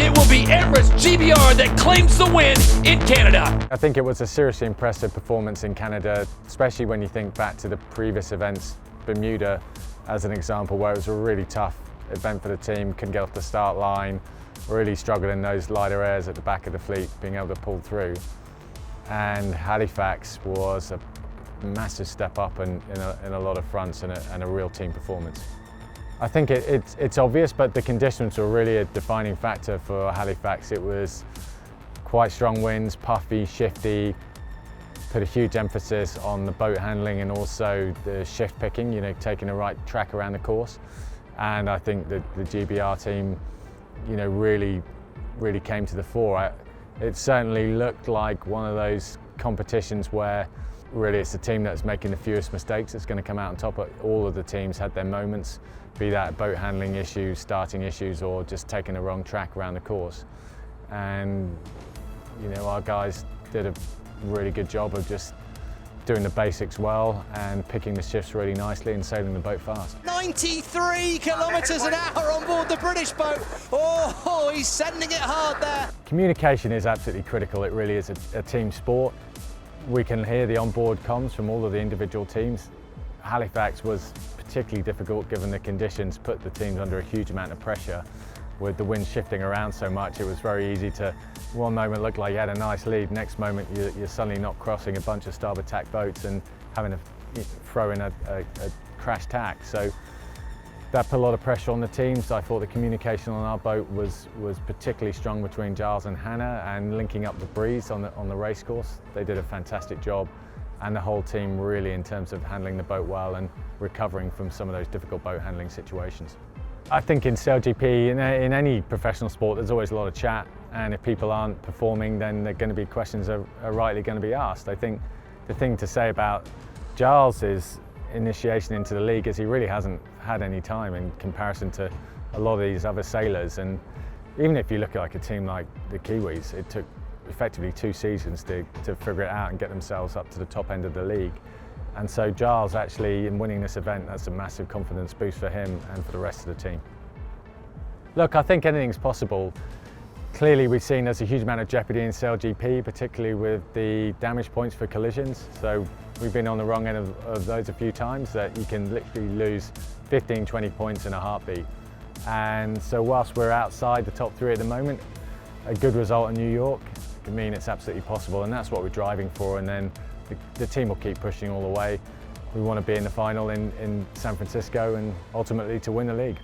it will be Emirates GBR that claims the win in Canada. I think it was a seriously impressive performance in Canada, especially when you think back to the previous events, Bermuda as an example, where it was a really tough event for the team, couldn't get off the start line, really struggled in those lighter airs at the back of the fleet, being able to pull through. And Halifax was a massive step up in a lot of fronts and a real team performance. I think it's obvious, but the conditions were really a defining factor for Halifax. It was quite strong winds, puffy, shifty, put a huge emphasis on the boat handling and also the shift picking, you know, taking the right track around the course. And I think that the GBR team, you know, really came to the fore. It certainly looked like one of those competitions where really it's the team that's making the fewest mistakes that's going to come out on top. All of the teams had their moments, be that boat handling issues, starting issues, or just taking the wrong track around the course. And you know, our guys did a really good job of just doing the basics well and picking the shifts really nicely and sailing the boat fast. 93 kilometres an hour on board the British boat. Oh, he's sending it hard there. Communication is absolutely critical. It really is a team sport. We can hear the onboard comms from all of the individual teams. Halifax was particularly difficult given the conditions, put the teams under a huge amount of pressure. With the wind shifting around so much, it was very easy to, one moment look like you had a nice lead, next moment you're suddenly not crossing a bunch of starboard tack boats and having to throw in a crash tack. So that put a lot of pressure on the teams. I thought the communication on our boat was particularly strong between Giles and Hannah, and linking up the Breeze on the race course. They did a fantastic job, and the whole team really in terms of handling the boat well and recovering from some of those difficult boat handling situations. I think in SailGP, in any professional sport, there's always a lot of chat, and if people aren't performing, then there are going to be questions are rightly going to be asked. I think the thing to say about Giles' initiation into the league is he really hasn't had any time in comparison to a lot of these other sailors, and even if you look at like a team like the Kiwis, it took effectively 2 seasons to figure it out and get themselves up to the top end of the league. And so Giles actually, in winning this event, that's a massive confidence boost for him and for the rest of the team. Look, I think anything's possible. Clearly we've seen there's a huge amount of jeopardy in SailGP, particularly with the damage points for collisions. So we've been on the wrong end of those a few times, that you can literally lose 15, 20 points in a heartbeat. And so whilst we're outside the top 3 at the moment, a good result in New York can mean it's absolutely possible, and that's what we're driving for. And then the team will keep pushing all the way. We want to be in the final in San Francisco and ultimately to win the league.